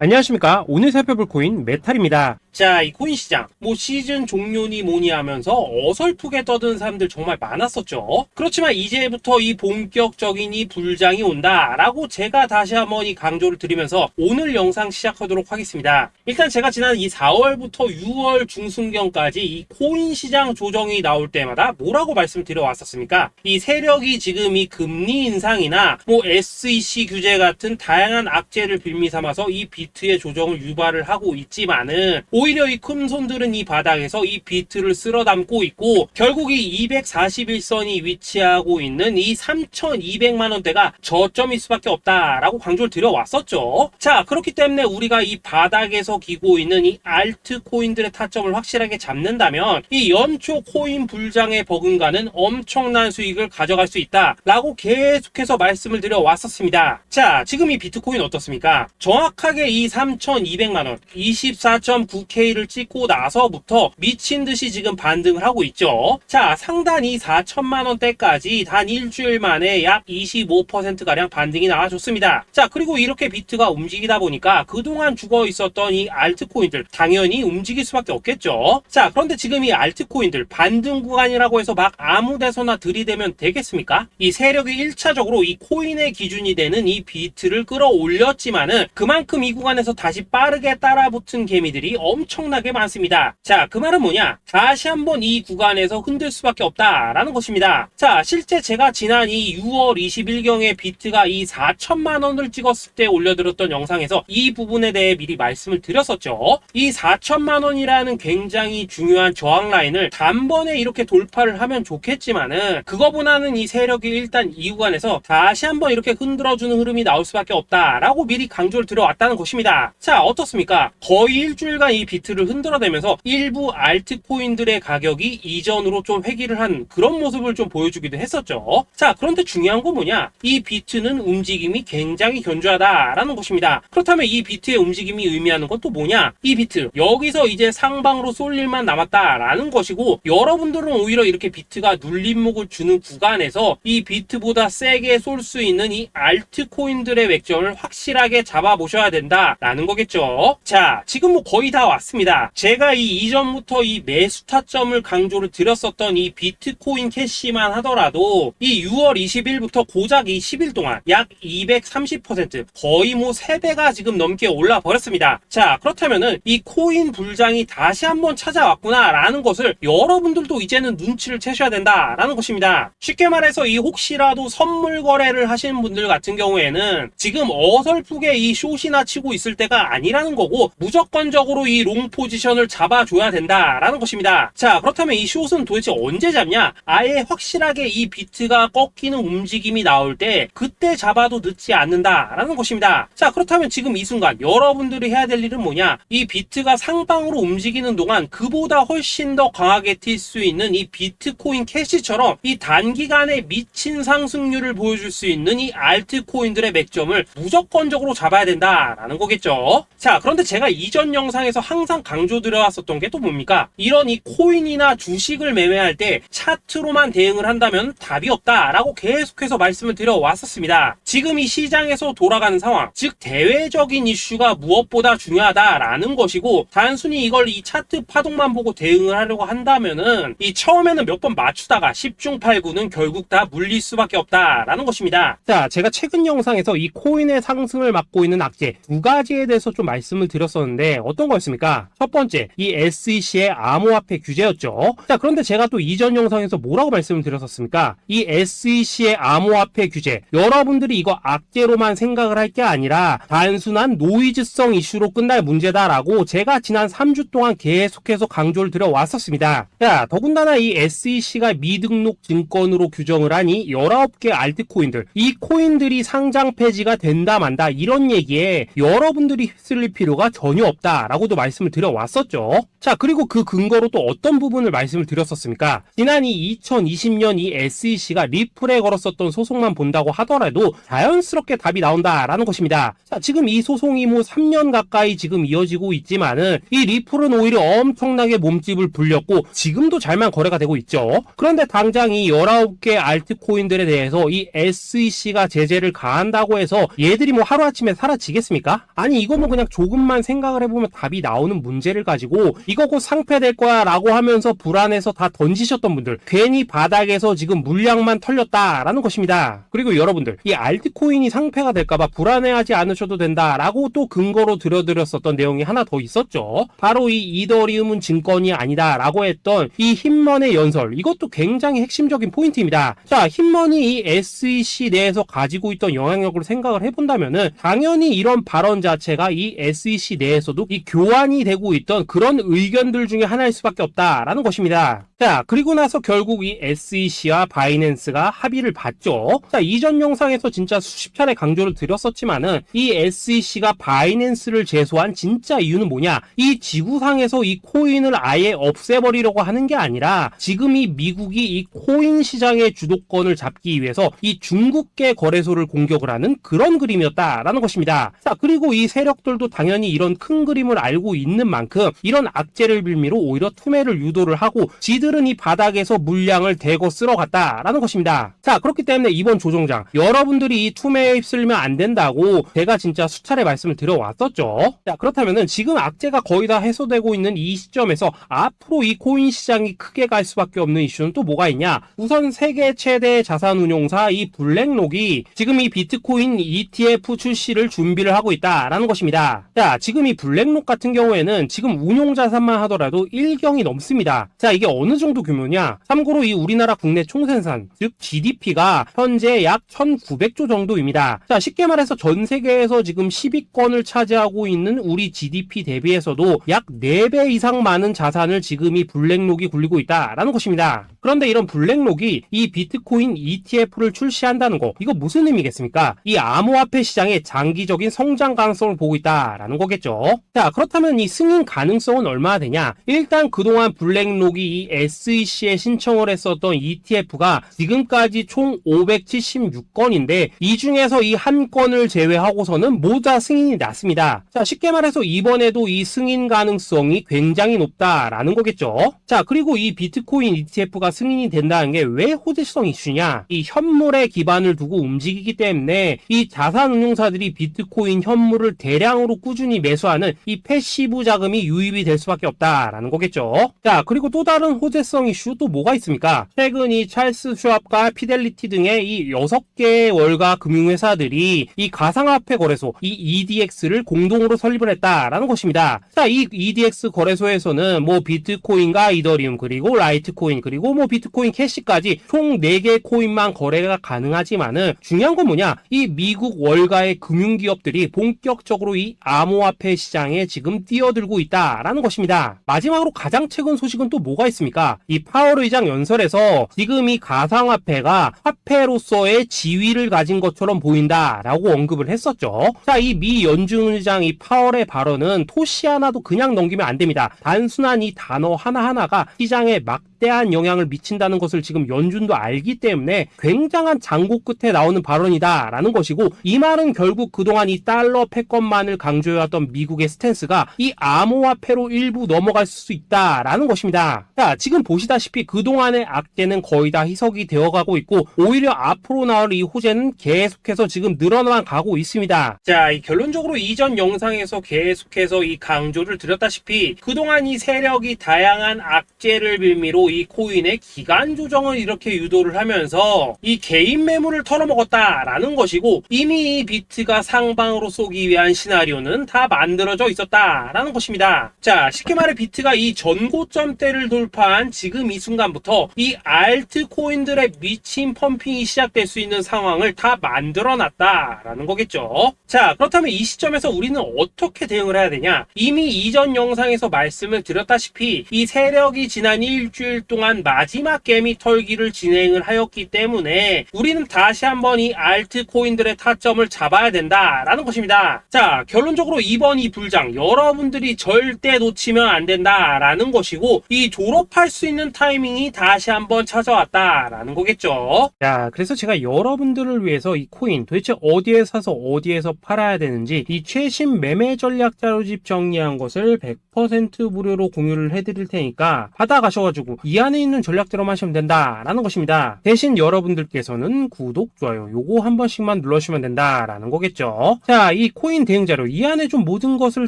안녕하십니까. 오늘 살펴볼 코인 메탈입니다. 자, 이 코인 시장 시즌 종료니 뭐니 하면서 어설프게 떠드는 사람들 정말 많았었죠. 그렇지만 이제부터 이 본격적인 이 불장이 온다라고 제가 다시 한번 이 강조를 드리면서 오늘 영상 시작하도록 하겠습니다. 일단 제가 지난 이 4월부터 6월 중순경까지 이 코인 시장 조정이 나올 때마다 뭐라고 말씀드려 왔었습니까? 이 세력이 지금 이 금리 인상이나 SEC 규제 같은 다양한 악재를 빌미 삼아서 이 비트의 조정을 유발을 하고 있지만은 오히려 이 큰손들은 이 바닥에서 이 비트를 쓸어 담고 있고 결국 이 241선이 위치하고 있는 이 3,200만원대가 저점일 수밖에 없다라고 강조를 드려왔었죠. 자, 그렇기 때문에 우리가 이 바닥에서 기고 있는 이 알트코인들의 타점을 확실하게 잡는다면 이 연초 코인 불장에 버금가는 엄청난 수익을 가져갈 수 있다라고 계속해서 말씀을 드려왔었습니다. 자, 지금 이 비트코인 어떻습니까? 정확하게 이 3,200만원 24.9K를 찍고 나서부터 미친듯이 지금 반등을 하고 있죠. 자, 상단이 4천만원대까지 단 일주일 만에 약 25%가량 반등이 나와줬습니다. 자, 그리고 이렇게 비트가 움직이다 보니까 그동안 죽어 있었던 이 알트코인들 당연히 움직일 수밖에 없겠죠. 자, 그런데 지금 이 알트코인들 반등 구간이라고 해서 막 아무 데서나 들이대면 되겠습니까? 이 세력이 1차적으로 이 코인의 기준이 되는 이 비트를 끌어올렸지만은 그만큼 이 구간에서 다시 빠르게 따라붙은 개미들이 엄청나게 많습니다. 자, 그 말은 뭐냐? 다시 한번 이 구간에서 흔들 수밖에 없다라는 것입니다. 자, 실제 제가 지난 이 6월 20일경에 비트가 이 4천만원을 찍었을 때 올려드렸던 영상에서 이 부분에 대해 미리 말씀을 드렸었죠. 이 4천만원이라는 굉장히 중요한 저항 라인을 단번에 이렇게 돌파를 하면 좋겠지만은 그거보다는 이 세력이 일단 이 구간에서 다시 한번 이렇게 흔들어주는 흐름이 나올 수밖에 없다라고 미리 강조를 드려왔다는 것입니다. 자, 어떻습니까? 거의 일주일간 이 비트를 흔들어대면서 일부 알트코인들의 가격이 이전으로 좀 회귀를 한 그런 모습을 좀 보여주기도 했었죠. 자, 그런데 중요한 건 뭐냐? 이 비트는 움직임이 굉장히 견조하다라는 것입니다. 그렇다면 이 비트의 움직임이 의미하는 건 또 뭐냐? 이 비트 여기서 이제 상방으로 쏠 일만 남았다라는 것이고 여러분들은 오히려 이렇게 비트가 눌림목을 주는 구간에서 이 비트보다 세게 쏠 수 있는 이 알트코인들의 맥점을 확실하게 잡아보셔야 된다라는 거겠죠. 자, 지금 거의 다 왔습니다. 제가 이 이전부터 이 매수 타점을 강조를 드렸었던 이 비트코인 캐시만 하더라도 이 6월 20일부터 고작 이 10일 동안 약 230% 거의 3배가 지금 넘게 올라 버렸습니다. 자, 그렇다면은 이 코인 불장이 다시 한번 찾아왔구나 라는 것을 여러분들도 이제는 눈치를 채셔야 된다라는 것입니다. 쉽게 말해서 이 혹시라도 선물 거래를 하시는 분들 같은 경우에는 지금 어설프게 이 숏이나 치고 있을 때가 아니라는 거고 무조건적으로 이 롱 포지션을 잡아줘야 된다라는 것입니다. 자, 그렇다면 이 숏은 도대체 언제 잡냐? 아예 확실하게 이 비트가 꺾이는 움직임이 나올 때 그때 잡아도 늦지 않는다라는 것입니다. 자, 그렇다면 지금 이 순간 여러분들이 해야 될 일은 뭐냐? 이 비트가 상방으로 움직이는 동안 그보다 훨씬 더 강하게 튈 수 있는 이 비트코인 캐시처럼 이 단기간에 미친 상승률을 보여줄 수 있는 이 알트코인들의 맥점을 무조건적으로 잡아야 된다라는 거겠죠. 자, 그런데 제가 이전 영상에서 항상 강조드려왔었던 게 또 뭡니까? 이런 이 코인이나 주식을 매매할 때 차트로만 대응을 한다면 답이 없다라고 계속해서 말씀을 드려왔었습니다. 지금 이 시장에서 돌아가는 상황, 즉 대외적인 이슈가 무엇보다 중요하다라는 것이고 단순히 이걸 이 차트 파동만 보고 대응을 하려고 한다면은 이 처음에는 몇 번 맞추다가 10중 8구는 결국 다 물릴 수밖에 없다라는 것입니다. 자, 제가 최근 영상에서 이 코인의 상승을 막고 있는 악재 두 가지에 대해서 좀 말씀을 드렸었는데 어떤 거였습니까? 첫 번째, 이 SEC의 암호화폐 규제였죠. 자, 그런데 제가 또 이전 영상에서 뭐라고 말씀을 드렸었습니까? 이 SEC의 암호화폐 규제, 여러분들이 이거 악재로만 생각을 할 게 아니라 단순한 노이즈성 이슈로 끝날 문제다라고 제가 지난 3주 동안 계속해서 강조를 드려왔었습니다. 자, 더군다나 이 SEC가 미등록 증권으로 규정을 하니 19개 알트코인들, 이 코인들이 상장 폐지가 된다 만다 이런 얘기에 여러분들이 휩쓸릴 필요가 전혀 없다라고도 말씀드렸습니다. 말씀을 드려왔었죠. 자, 그리고 그 근거로 또 어떤 부분을 말씀을 드렸었습니까? 지난 이 2020년 이 SEC가 리플에 걸었었던 소송만 본다고 하더라도 자연스럽게 답이 나온다라는 것입니다. 자, 지금 이 소송이 뭐 3년 가까이 지금 이어지고 있지만은 이 리플은 오히려 엄청나게 몸집을 불렸고 지금도 잘만 거래가 되고 있죠. 그런데 당장 이 19개 알트코인들에 대해서 이 SEC가 제재를 가한다고 해서 얘들이 뭐 하루아침에 사라지겠습니까? 아니, 이거 뭐 그냥 조금만 생각을 해보면 답이 나오는 문제를 가지고 이거 곧 상폐될 거야 라고 하면서 불안해서 다 던지셨던 분들, 괜히 바닥에서 지금 물량만 털렸다라는 것입니다. 그리고 여러분들, 이 알트코인이 상폐가 될까봐 불안해하지 않으셔도 된다라고 또 근거로 들어드렸었던 내용이 하나 더 있었죠. 바로 이 이더리움은 증권이 아니다 라고 했던 이 힙먼의 연설, 이것도 굉장히 핵심적인 포인트입니다. 자, 힙먼이 이 SEC 내에서 가지고 있던 영향력을 생각을 해본다면은 당연히 이런 발언 자체가 이 SEC 내에서도 이 교환이 되고 있던 그런 의견들 중에 하나일 수밖에 없다라는 것입니다. 자, 그리고 나서 결국 이 SEC와 바이낸스가 합의를 봤죠. 자, 이전 영상에서 진짜 수십 차례 강조를 드렸었지만은 이 SEC가 바이낸스를 제소한 진짜 이유는 뭐냐? 이 지구상에서 이 코인을 아예 없애버리려고 하는 게 아니라 지금 이 미국이 이 코인 시장의 주도권을 잡기 위해서 이 중국계 거래소를 공격을 하는 그런 그림이었다라는 것입니다. 자, 그리고 이 세력들도 당연히 이런 큰 그림을 알고 있는 만큼 이런 악재를 빌미로 오히려 투매를 유도를 하고 지들은 이 바닥에서 물량을 대거 쓸어갔다라는 것입니다. 자, 그렇기 때문에 이번 조정장 여러분들이 이 투매에 휩쓸리면 안 된다고 제가 진짜 수차례 말씀을 드려왔었죠. 자, 그렇다면은 지금 악재가 거의 다 해소되고 있는 이 시점에서 앞으로 이 코인 시장이 크게 갈 수밖에 없는 이슈는 또 뭐가 있냐? 우선 세계 최대 자산운용사 이 블랙록이 지금 이 비트코인 ETF 출시를 준비를 하고 있다라는 것입니다. 자, 지금 이 블랙록 같은 경우에는 지금 운용 자산만 하더라도 1경이 넘습니다. 자, 이게 어느 정도 규모냐? 참고로 이 우리나라 국내 총생산, 즉 GDP가 현재 약 1900조 정도입니다. 자, 쉽게 말해서 전 세계에서 지금 10위권을 차지하고 있는 우리 GDP 대비해서도 약 4배 이상 많은 자산을 지금 이 블랙록이 굴리고 있다라는 것입니다. 그런데 이런 블랙록이 이 비트코인 ETF를 출시한다는 거, 이거 무슨 의미겠습니까? 이 암호화폐 시장의 장기적인 성장 가능성을 보고 있다라는 거겠죠. 자, 그렇다면 이 승인 가능성은 얼마나 되냐? 일단 그동안 블랙록이 이 SEC에 신청을 했었던 ETF가 지금까지 총 576건인데 이 중에서 이 한 건을 제외하고서는 모두 다 승인이 났습니다. 자, 쉽게 말해서 이번에도 이 승인 가능성이 굉장히 높다라는 거겠죠. 자, 그리고 이 비트코인 ETF가 승인이 된다는 게 왜 호재성 이슈냐? 이 현물에 기반을 두고 움직이기 때문에 이 자산운용사들이 비트코인 현물을 대량으로 꾸준히 매수하는 이 패시브 자금이 유입이 될 수밖에 없다라는 거겠죠. 자, 그리고 또 다른 호재성 이슈 또 뭐가 있습니까? 최근 이 찰스 슈왑과 피델리티 등의 이 6개의 월가 금융회사들이 이 가상화폐 거래소 이 EDX를 공동으로 설립을 했다라는 것입니다. 자, 이 EDX 거래소에서는 뭐 비트코인과 이더리움 그리고 라이트코인 그리고 뭐 비트코인 캐시까지 총 4개 코인만 거래가 가능하지만은 중요한 건 뭐냐? 이 미국 월가의 금융기업들이 본격적으로 이 암호화폐 시장에 지금 뛰어들고 있다라는 것입니다. 마지막으로 가장 최근 소식은 또 뭐가 있습니까? 이 파월 의장 연설에서 지금 이 가상화폐가 화폐로서의 지위를 가진 것처럼 보인다라고 언급을 했었죠. 자, 이 미 연준 의장 이 파월의 발언은 토시 하나도 그냥 넘기면 안 됩니다. 단순한 이 단어 하나하나가 시장에 막대한 영향을 미친다는 것을 지금 연준도 알기 때문에 굉장한 장고 끝에 나오는 발언이다라는 것이고, 이 말은 결국 그동안 이 달러 패권만을 강조해왔던 미국의 스탠스가 이 암호화폐로 일부 넘어갈 수 있다라는 것입니다. 자, 지금 보시다시피 그동안의 악재는 거의 다 희석이 되어가고 있고 오히려 앞으로 나올 이 호재는 계속해서 지금 늘어나만 가고 있습니다. 자, 이 결론적으로 이전 영상에서 계속해서 이 강조를 드렸다시피 그동안 이 세력이 다양한 악재를 빌미로 이 코인의 기간 조정을 이렇게 유도를 하면서 이 개인 매물을 털어먹었다라는 것이고, 이미 이 비트가 상방으로 쏘기 위한 시나리오는 다 만들어져 있었다라는 것입니다. 자, 쉽게 말해 비트가 이 전고점대를 돌파한 하지만 지금 이 순간부터 이 알트코인들의 미친 펌핑이 시작될 수 있는 상황을 다 만들어 놨다라는 거겠죠. 자, 그렇다면 이 시점에서 우리는 어떻게 대응을 해야 되냐? 이미 이전 영상에서 말씀을 드렸다시피 이 세력이 지난 일주일 동안 마지막 개미 털기를 진행을 하였기 때문에 우리는 다시 한번 이 알트코인들의 타점을 잡아야 된다라는 것입니다. 자, 결론적으로 이번 이 불장 여러분들이 절대 놓치면 안 된다라는 것이고, 이 졸업할 수 있는 타이밍이 다시 한번 찾아왔다라는 거겠죠. 자, 그래서 제가 여러분들을 위해서 이 코인 도대체 어디에 사서 어디에서 팔아야 되는지 이 최신 매매 전략 자료집 정리한 것을 100% 무료로 공유를 해드릴 테니까 받아가셔가지고 이 안에 있는 전략대로만 하시면 된다라는 것입니다. 대신 여러분들께서는 구독, 좋아요 요거 한 번씩만 눌러주시면 된다라는 거겠죠. 자, 이 코인 대응 자료 이 안에 좀 모든 것을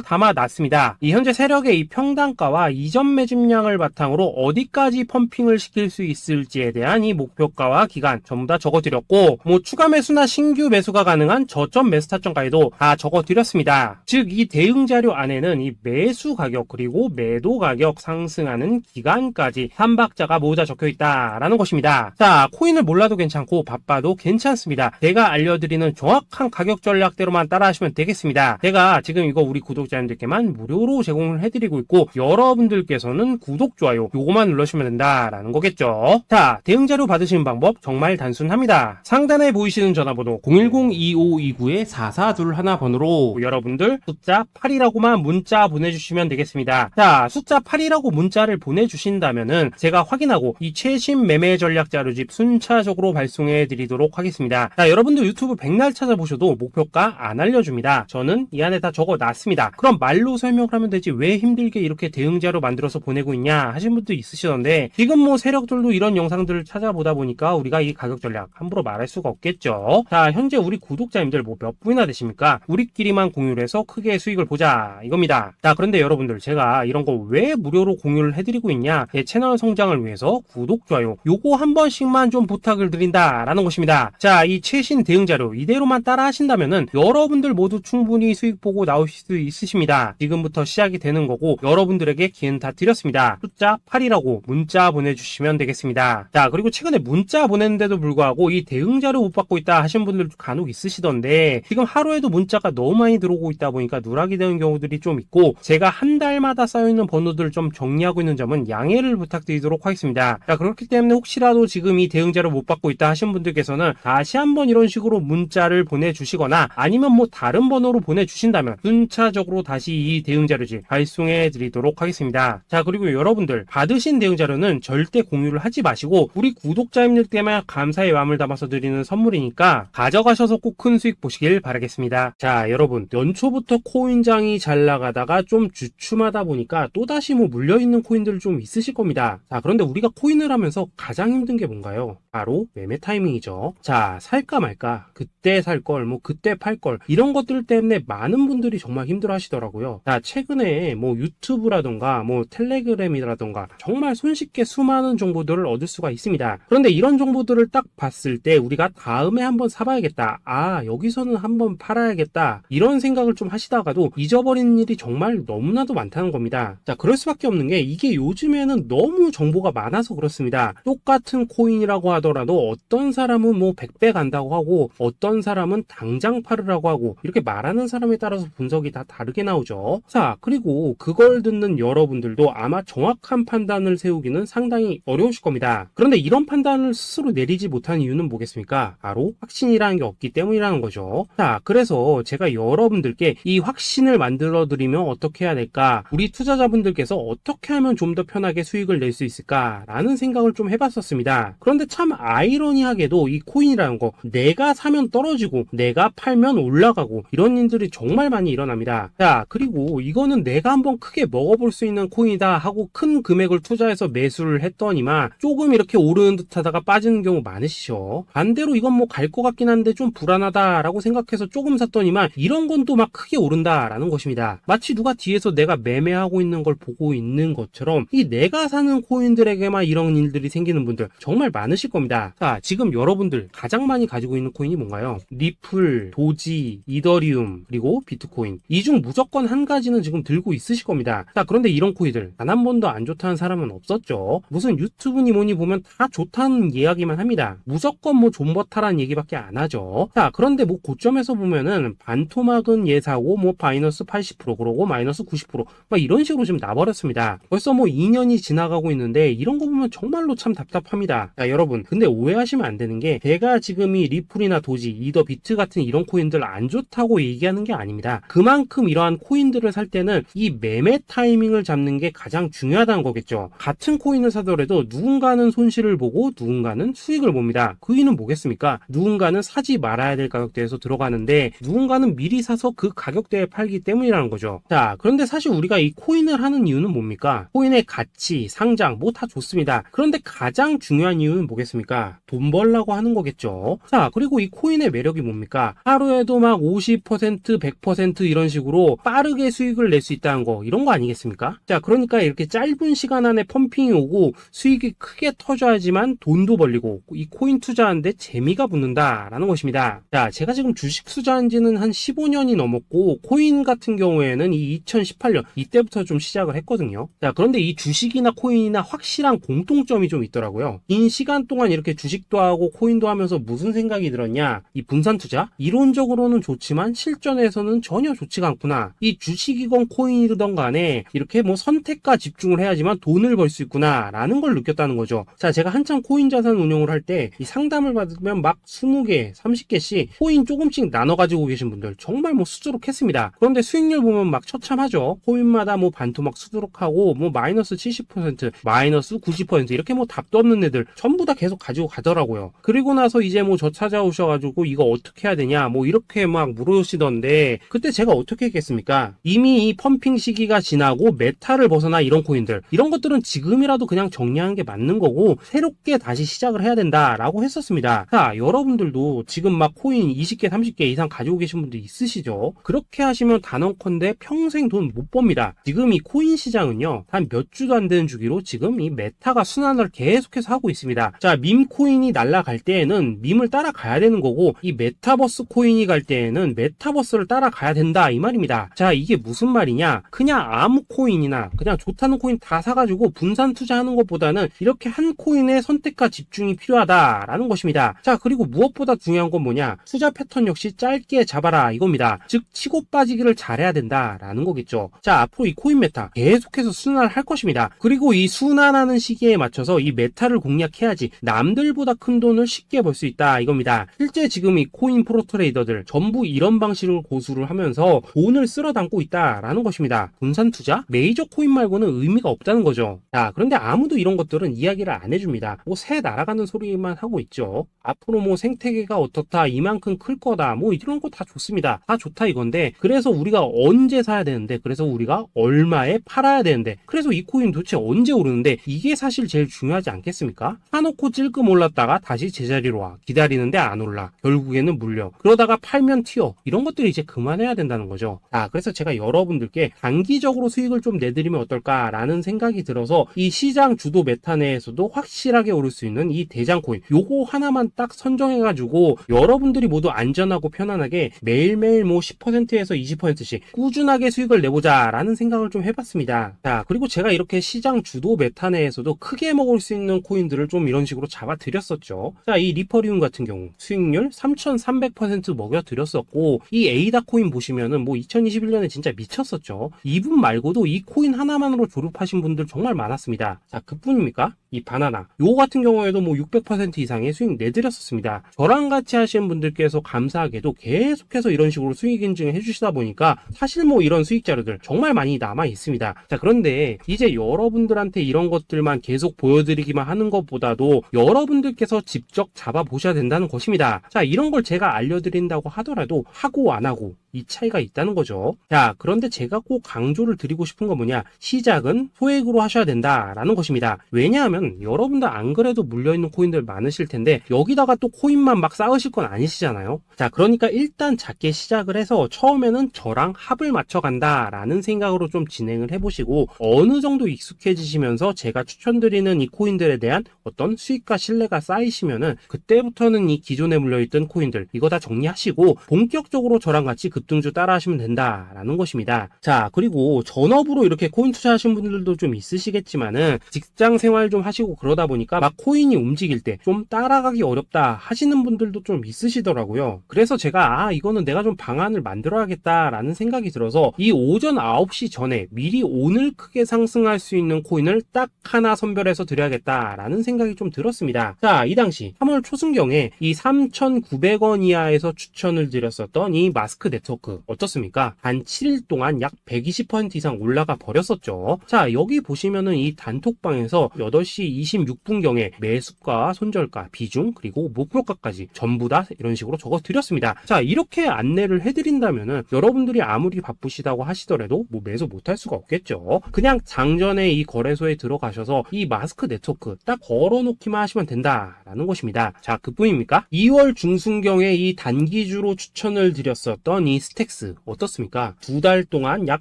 담아놨습니다. 이 현재 세력의 이 평단가와 이전 매집량을 바탕으로 어디까지 펌핑을 시킬 수 있을지에 대한 이 목표가와 기간 전부 다 적어드렸고, 뭐 추가 매수나 신규 매수가 가능한 저점 매수 타점까지도 다 적어드렸습니다. 즉 이 대응 자료 안에는 이 매수 가격 그리고 매도 가격 상승하는 기간까지 3박자가 모두 다 적혀있다라는 것입니다. 자, 코인을 몰라도 괜찮고 바빠도 괜찮습니다. 제가 알려드리는 정확한 가격 전략대로만 따라하시면 되겠습니다. 제가 지금 이거 우리 구독자님들께만 무료로 제공을 해드리고 있고, 여러분들께서는 구독, 좋아요 요거만 눌러주시면 된다라는 거겠죠. 자, 대응 자료 받으시는 방법 정말 단순합니다. 상단에 보이시는 전화번호 010-2529-4421번으로 여러분들 숫자 8이라고만 문자 보내주시면 되겠습니다. 자, 숫자 8이라고 문자를 보내주신다면은 제가 확인하고 이 최신 매매 전략 자료집 순차적으로 발송해 드리도록 하겠습니다. 자, 여러분들 유튜브 백날 찾아보셔도 목표가 안 알려줍니다. 저는 이 안에 다 적어놨습니다. 그럼 말로 설명을 하면 되지 왜 힘들게 이렇게 대응 자료 만들어서 보내고 있냐 하신 분도 있으시던데, 지금 뭐 세력들도 이런 영상들을 찾아보다 보니까 우리가 이 가격 전략 함부로 말할 수가 없겠죠. 자, 현재 우리 구독자님들 뭐 몇 분이나 되십니까? 우리끼리만 공유를 해서 크게 수익을 보자 이겁니다. 자, 그런데 여러분들 제가 이런 거 왜 무료로 공유를 해드리고 있냐? 제 채널 성장을 위해서 구독, 좋아요 요거 한 번씩만 좀 부탁을 드린다라는 것입니다. 자, 이 최신 대응 자료 이대로만 따라 하신다면은 여러분들 모두 충분히 수익 보고 나오실 수 있으십니다. 지금부터 시작이 되는 거고 여러분들에게 기회는 다 드렸습니다. 숫자 8이라고 문자 보내주시면 되겠습니다. 자, 그리고 최근에 문자 보냈는데도 불구하고 이 대응 자료 못 받고 있다 하신 분들 간혹 있으시던데, 지금 하루에도 문자가 너무 많이 들어오고 있다 보니까 누락이 되는 경우들이 좀 있고, 제가 한 달마다 쌓여있는 번호들을 좀 정리하고 있는 점은 양해를 부탁드리도록 하겠습니다. 자, 그렇기 때문에 혹시라도 지금 이 대응 자료 못 받고 있다 하신 분들께서는 다시 한번 이런 식으로 문자를 보내주시거나 아니면 뭐 다른 번호로 보내주신다면 순차적으로 다시 이 대응 자료집 발송해 드리도록 하겠습니다. 자, 그리고 여러분들 받으신 대응 자료는 절대 공유를 하지 마시고 우리 구독자님들께만 감사의 마음을 담아서 드리는 선물이니까 가져가셔서 꼭 큰 수익 보시길 바라겠습니다. 자, 여러분 연초부터 코인장이 잘 나가다가 좀 주춤하다 보니까 또다시 뭐 물려있는 코인들 좀 있으실 겁니다. 자, 그런데 우리가 코인을 하면서 가장 힘든 게 뭔가요? 바로 매매 타이밍이죠. 자, 살까 말까, 그때 살 걸, 뭐 그때 팔 걸, 이런 것들 때문에 많은 분들이 정말 힘들어 하시더라고요. 자, 최근에 뭐 유튜브라던가 뭐 텔레그램이라던가 정말 손쉽게 수많은 정보들을 얻을 수가 있습니다. 그런데 이런 정보들을 딱 봤을 때 우리가 다음에 한번 사봐야겠다, 아 여기서는 한번 팔아야겠다, 이런 생각을 좀 하시다가도 잊어버리는 일이 정말 너무나도 많다는 겁니다. 자, 그럴 수밖에 없는 게 이게 요즘에는 너무 정보가 많아서 그렇습니다. 똑같은 코인이라고 하더라도 어떤 사람은 뭐 100배 간다고 하고 어떤 사람은 당장 팔으라고 하고, 이렇게 말하는 사람에 따라서 분석이 다 다르게 나오죠. 자, 그리고 그걸 듣는 여러분들도 아마 정확한 판단을 세우기는 상당히 어려우실 겁니다. 그런데 이런 판단을 스스로 내리지 못하는 이유는 뭐겠습니까? 바로 확신이라는 게 없기 때문이라는 거죠. 자, 그래서 제가 여러분들께 이 확신을 만들어 드리면 어떻게 해야 될까, 우리 투자자분들께서 어떻게 하면 좀 더 편하게 수익을 낼 수 있을까 라는 생각을 좀 해봤었습니다. 그런데 참 아이러니하게도 이 코인이라는 거 내가 사면 떨어지고 내가 팔면 올라가고 이런 일들이 정말 많이 일어납니다. 자, 그리고 이거는 내가 한번 크게 먹어볼 수 있는 코인이다 하고 큰 금액을 투자해서 매수를 했더니만 조금 이렇게 오르는 듯 하다가 빠지는 경우 많으시죠. 반대로 이건 뭐 갈 것 같긴 한데 좀 불안하다라고 생각해서 조금 샀더니만 이런 건 또 막 크게 오른다라는 것입니다. 마치 누가 뒤에서 내가 매매하고 있는 걸 보고 있는 것처럼 이 내가 사는 코인들에게만 이런 일들이 생기는 분들 정말 많으실 겁니다. 겁니다. 자, 지금 여러분들 가장 많이 가지고 있는 코인이 뭔가요? 리플, 도지, 이더리움, 그리고 비트코인. 이 중 무조건 한 가지는 지금 들고 있으실 겁니다. 자, 그런데 이런 코인들 단 한 번도 안 좋다는 사람은 없었죠. 무슨 유튜브니 뭐니 보면 다 좋다는 이야기만 합니다. 무조건 뭐 존버타라는 얘기밖에 안 하죠. 자, 그런데 뭐 고점에서 보면은 반토막은 예사고 뭐 마이너스 80% 그러고 마이너스 90% 막 이런 식으로 지금 나버렸습니다. 벌써 뭐 2년이 지나가고 있는데 이런 거 보면 정말로 참 답답합니다. 자, 여러분 근데 오해하시면 안 되는 게 제가 지금 이 리플이나 도지, 이더 비트 같은 이런 코인들 안 좋다고 얘기하는 게 아닙니다. 그만큼 이러한 코인들을 살 때는 이 매매 타이밍을 잡는 게 가장 중요하다는 거겠죠. 같은 코인을 사더라도 누군가는 손실을 보고 누군가는 수익을 봅니다. 그 이유는 뭐겠습니까? 누군가는 사지 말아야 될 가격대에서 들어가는데 누군가는 미리 사서 그 가격대에 팔기 때문이라는 거죠. 자, 그런데 사실 우리가 이 코인을 하는 이유는 뭡니까? 코인의 가치, 상장 뭐 다 좋습니다. 그런데 가장 중요한 이유는 뭐겠습니까? 돈 벌라고 하는 거겠죠. 자, 그리고 이 코인의 매력이 뭡니까? 하루에도 막 50%, 100% 이런 식으로 빠르게 수익을 낼 수 있다는 거, 이런 거 아니겠습니까? 자, 그러니까 이렇게 짧은 시간 안에 펌핑이 오고 수익이 크게 터져야지만 돈도 벌리고 이 코인 투자하는데 재미가 붙는다라는 것입니다. 자, 제가 지금 주식 투자한 지는 한 15년이 넘었고 코인 같은 경우에는 이 2018년 이때부터 좀 시작을 했거든요. 자, 그런데 이 주식이나 코인이나 확실한 공통점이 좀 있더라고요. 긴 시간 동안 이렇게 주식도 하고 코인도 하면서 무슨 생각이 들었냐? 이 분산 투자? 이론적으로는 좋지만 실전에서는 전혀 좋지가 않구나. 이 주식이건 코인이든 간에 이렇게 뭐 선택과 집중을 해야지만 돈을 벌 수 있구나 라는 걸 느꼈다는 거죠. 자, 제가 한참 코인 자산 운용을 할 때 이 상담을 받으면 막 20개, 30개씩 코인 조금씩 나눠 가지고 계신 분들 정말 뭐 수두룩했습니다. 그런데 수익률 보면 막 처참하죠. 코인마다 뭐 반토막 수두룩하고 뭐 마이너스 70%, 마이너스 90% 이렇게 뭐 답도 없는 애들 전부 다 계속 가지고 가더라고요. 그리고 나서 이제 뭐 저 찾아오셔가지고 이거 어떻게 해야 되냐 뭐 이렇게 막 물으시던데 그때 제가 어떻게 했겠습니까? 이미 이 펌핑 시기가 지나고 메타를 벗어나 이런 코인들 이런 것들은 지금이라도 그냥 정리하는 게 맞는 거고 새롭게 다시 시작을 해야 된다라고 했었습니다. 자, 여러분들도 지금 막 코인 20개, 30개 이상 가지고 계신 분들 있으시죠? 그렇게 하시면 단언컨대 평생 돈 못 법니다. 지금 이 코인 시장은요 한 몇 주도 안 되는 주기로 지금 이 메타가 순환을 계속해서 하고 있습니다. 자, 밈 코인이 날아갈 때에는 밈을 따라가야 되는 거고 이 메타버스 코인이 갈 때에는 메타버스를 따라가야 된다 이 말입니다. 자, 이게 무슨 말이냐? 그냥 아무 코인이나 그냥 좋다는 코인 다 사가지고 분산 투자하는 것보다는 이렇게 한 코인의 선택과 집중이 필요하다라는 것입니다. 자, 그리고 무엇보다 중요한 건 뭐냐? 투자 패턴 역시 짧게 잡아라 이겁니다. 즉 치고 빠지기를 잘해야 된다라는 거겠죠. 자, 앞으로 이 코인 메타 계속해서 순환을 할 것입니다. 그리고 이 순환하는 시기에 맞춰서 이 메타를 공략해야지 남들보다 큰 돈을 쉽게 벌 수 있다 이겁니다. 실제 지금 이 코인 프로 트레이더들 전부 이런 방식을 고수를 하면서 돈을 쓸어 담고 있다라는 것입니다. 분산 투자? 메이저 코인 말고는 의미가 없다는 거죠. 자, 그런데 아무도 이런 것들은 이야기를 안 해줍니다. 뭐 새 날아가는 소리만 하고 있죠. 앞으로 뭐 생태계가 어떻다, 이만큼 클 거다, 뭐 이런 거 다 좋습니다. 다 좋다 이건데 그래서 우리가 언제 사야 되는데 그래서 우리가 얼마에 팔아야 되는데 그래서 이 코인 도대체 언제 오르는데 이게 사실 제일 중요하지 않겠습니까? 사놓고 찔끔 올랐다가 다시 제자리로 와 기다리는데 안 올라 결국에는 물려 그러다가 팔면 튀어 이런 것들이 이제 그만해야 된다는 거죠. 아, 그래서 제가 여러분들께 단기적으로 수익을 좀 내드리면 어떨까라는 생각이 들어서 이 시장 주도 메타 내에서도 확실하게 오를 수 있는 이 대장 코인 요거 하나만 딱 선정해가지고 여러분들이 모두 안전하고 편안하게 매일매일 뭐 10%에서 20%씩 꾸준하게 수익을 내보자 라는 생각을 좀 해봤습니다. 자, 그리고 제가 이렇게 시장 주도 메타 내에서도 크게 먹을 수 있는 코인들을 좀 이런 식으로 잡아드렸었죠. 자, 이 리퍼리움 같은 경우 수익률 3300% 먹여드렸었고 이 에이다 코인 보시면은 뭐 2021년에 진짜 미쳤었죠. 이분 말고도 이 코인 하나만으로 졸업하신 분들 정말 많았습니다. 자, 그뿐입니까? 이 바나나 요거 같은 경우에도 뭐 600% 이상의 수익 내드렸었습니다. 저랑 같이 하시는 분들께서 감사하게도 계속해서 이런 식으로 수익 인증을 해주시다 보니까 사실 뭐 이런 수익 자료들 정말 많이 남아 있습니다. 자, 그런데 이제 여러분들한테 이런 것들만 계속 보여드리기만 하는 것보다도 여러분들께서 직접 잡아보셔야 된다는 것입니다. 자, 이런 걸 제가 알려드린다고 하더라도 하고 안 하고 이 차이가 있다는 거죠. 자, 그런데 제가 꼭 강조를 드리고 싶은 건 뭐냐? 시작은 소액으로 하셔야 된다라는 것입니다. 왜냐하면 보시면 여러분들 안 그래도 물려있는 코인들 많으실 텐데 여기다가 또 코인만 막 쌓으실 건 아니시잖아요. 자, 그러니까 일단 작게 시작을 해서 처음에는 저랑 합을 맞춰 간다 라는 생각으로 좀 진행을 해보시고 어느 정도 익숙해지시면서 제가 추천드리는 이 코인들에 대한 어떤 수익과 신뢰가 쌓이시면은 그때부터는 이 기존에 물려있던 코인들 이거 다 정리하시고 본격적으로 저랑 같이 급등주 따라 하시면 된다라는 것입니다. 자, 그리고 전업으로 이렇게 코인 투자하신 분들도 좀 있으시겠지만은 직장 생활 좀 하시고 그러다 보니까 막 코인이 움직일 때 좀 따라가기 어렵다 하시는 분들도 좀 있으시더라고요. 그래서 제가 이거는 내가 좀 방안을 만들어야겠다라는 생각이 들어서 이 오전 9시 전에 미리 오늘 크게 상승할 수 있는 코인을 딱 하나 선별해서 드려야겠다라는 생각이 좀 들었습니다. 자, 이 당시 3월 초순경에 이 3,900원 이하에서 추천을 드렸었던 이 마스크 네트워크 어떻습니까? 단 7일 동안 약 120% 이상 올라가 버렸었죠. 자, 여기 보시면은 이 단톡방에서 8시 26분경에 매수가, 손절가, 비중, 그리고 목표가까지 전부 다 이런 식으로 적어 드렸습니다. 자, 이렇게 안내를 해드린다면은 여러분들이 아무리 바쁘시다고 하시더라도 뭐 매수 못할 수가 없겠죠. 그냥 장전에 이 거래소에 들어가셔서 이 마스크 네트워크 딱 걸어놓기만 하시면 된다라는 것입니다. 자, 그뿐입니까? 2월 중순경에 이 단기주로 추천을 드렸었던 이 스택스 어떻습니까? 2달 동안 약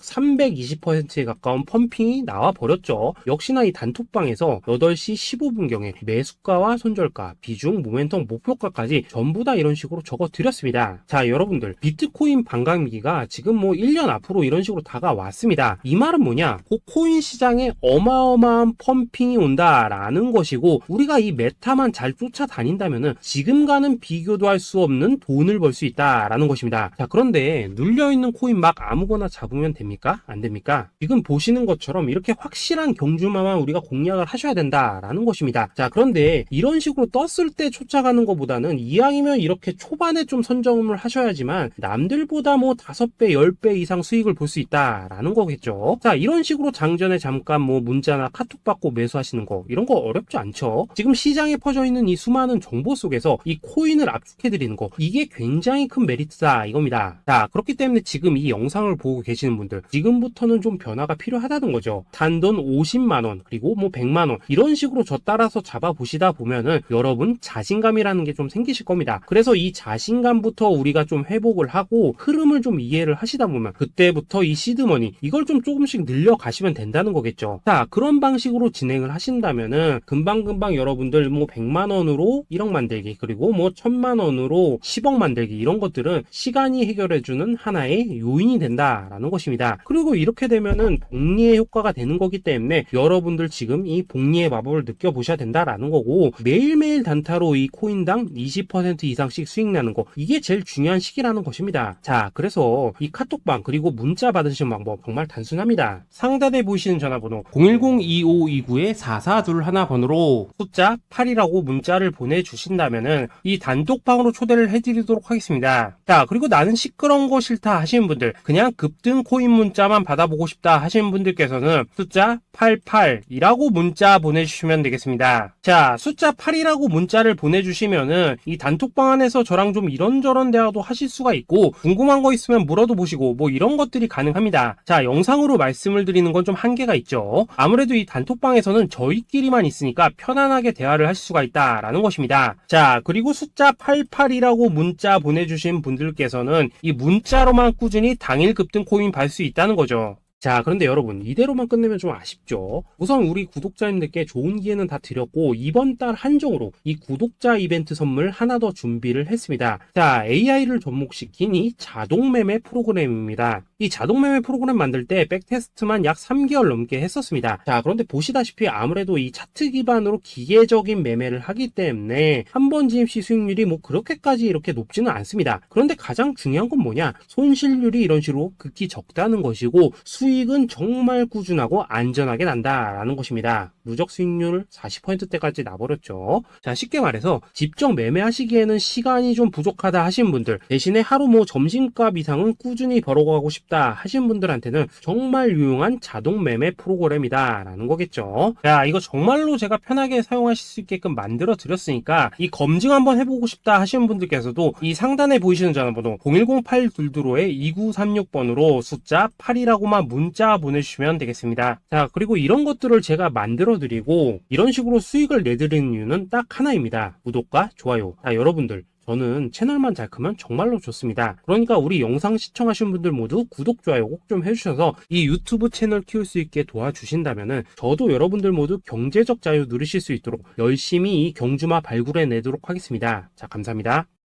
320%에 가까운 펌핑이 나와 버렸죠. 역시나 이 단톡방에서 8시 15분경에 매수가와 손절가, 비중, 모멘텀, 목표가까지 전부 다 이런 식으로 적어 드렸습니다. 자, 여러분들 비트코인 반감기가 지금 뭐 1년 앞으로 이런 식으로 다가왔습니다. 이 말은 뭐냐? 코인 시장에 어마어마한 펌핑이 온다라는 것이고 우리가 이 메타만 잘 쫓아다닌다면은 지금과는 비교도 할 수 없는 돈을 벌 수 있다라는 것입니다. 자, 그런데 눌려있는 코인 막 아무거나 잡으면 됩니까? 안 됩니까? 지금 보시는 것처럼 이렇게 확실한 경주마만 우리가 공략을 하셔야 된다라는 것입니다. 자, 그런데 이런 식으로 떴을 때 쫓아가는 것보다는 이왕이면 이렇게 초반에 좀 선점을 하셔야지만 남들보다 뭐 5배, 10배 이상 수익을 볼 수 있다라는 거겠죠. 자, 이런 식으로 장전에 잠깐 뭐 문자나 카톡 받고 매수하시는 거 이런 거 어렵지 않죠. 지금 시장에 퍼져 있는 이 수많은 정보 속에서 이 코인을 압축해드리는 거 이게 굉장히 큰 메리트다 이겁니다. 자, 그렇기 때문에 지금 이 영상을 보고 계시는 분들 지금부터는 좀 변화가 필요하다는 거죠. 단돈 50만원 그리고 뭐 100만원 이런 식으로 저 따라서 잡아보시다 보면은 여러분 자신감이라는 게 좀 생기실 겁니다. 그래서 이 자신감부터 우리가 좀 회복을 하고 흐름을 좀 이해를 하시다 보면 그때부터 이 시드머니 이걸 좀 조금씩 늘려가시면 된다는 거겠죠. 자, 그런 방식으로 진행을 하신다면은 금방금방 여러분들 뭐 100만원으로 1억 만들기 그리고 뭐 1000만원으로 10억 만들기 이런 것들은 시간이 해결해주는 하나의 요인이 된다라는 것입니다. 그리고 이렇게 되면은 복리의 효과가 되는 거기 때문에 여러분들 지금 이 복리의 마법을 느껴보셔야 된다라는 거고 매일매일 단타로 이 코인당 20% 이상씩 수익 나는 거 이게 제일 중요한 시기라는 것입니다. 자, 그래서 이 카톡방 그리고 문자 받으시는 방법 정말 단순합니다. 상단에 보이시는 전화번호 010-2529-4421번으로 숫자 8이라고 문자를 보내주신다면은 이 단톡방으로 초대를 해드리도록 하겠습니다. 자, 그리고 나는 시끄러운 거 싫다 하시는 분들 그냥 급등 코인 문자만 받아보고 싶다 하시는 분들께서는 숫자 88이라고 문자 보내주시면 되겠습니다. 자, 숫자 8이라고 문자를 보내주시면은 이 단톡방 안에서 저랑 좀 이런저런 대화도 하실 수가 있고 궁금한 거 있으면 물어도 보시고 뭐 이런 것들이 가능합니다. 자, 영상으로 말씀을 드리는 건 좀 한계가 있죠. 아무래도 이 단톡방에서는 저희끼리만 있으니까 편안하게 대화를 하실 수가 있다라는 것입니다. 자, 그리고 숫자 88이라고 문자 보내주신 분들께서는 이 문자로만 꾸준히 당일 급등 코인 받을 수 있다는 거죠. 자, 그런데 여러분 이대로만 끝내면 좀 아쉽죠. 우선 우리 구독자님들께 좋은 기회는 다 드렸고 이번 달 한정으로 이 구독자 이벤트 선물 하나 더 준비를 했습니다. 자, AI를 접목시킨 이 자동매매 프로그램입니다. 이 자동매매 프로그램 만들 때 백테스트만 약 3개월 넘게 했었습니다. 자, 그런데 보시다시피 아무래도 이 차트 기반으로 기계적인 매매를 하기 때문에 한 번 지임 시 수익률이 뭐 그렇게까지 이렇게 높지는 않습니다. 그런데 가장 중요한 건 뭐냐? 손실률이 이런 식으로 극히 적다는 것이고 수익은 정말 꾸준하고 안전하게 난다라는 것입니다. 누적 수익률 40%대까지 나버렸죠. 자, 쉽게 말해서 직접 매매하시기에는 시간이 좀 부족하다 하신 분들 대신에 하루 뭐 점심값 이상은 꾸준히 벌어가고 싶다 하신 분들한테는 정말 유용한 자동 매매 프로그램이다 라는 거겠죠. 자, 이거 정말로 제가 편하게 사용하실 수 있게끔 만들어 드렸으니까 이 검증 한번 해보고 싶다 하시는 분들께서도 이 상단에 보이시는 전화번호 010-822-2936번으로 숫자 8이라고만 문자 보내주시면 되겠습니다. 자, 그리고 이런 것들을 제가 만들어 드리고 이런 식으로 수익을 내드리는 이유는 딱 하나입니다. 구독과 좋아요. 자, 여러분들, 저는 채널만 잘 크면 정말로 좋습니다. 그러니까 우리 영상 시청하신 분들 모두 구독, 좋아요 꼭 좀 해주셔서 이 유튜브 채널 키울 수 있게 도와주신다면은 저도 여러분들 모두 경제적 자유 누리실 수 있도록 열심히 이 경주마 발굴해 내도록 하겠습니다. 자, 감사합니다.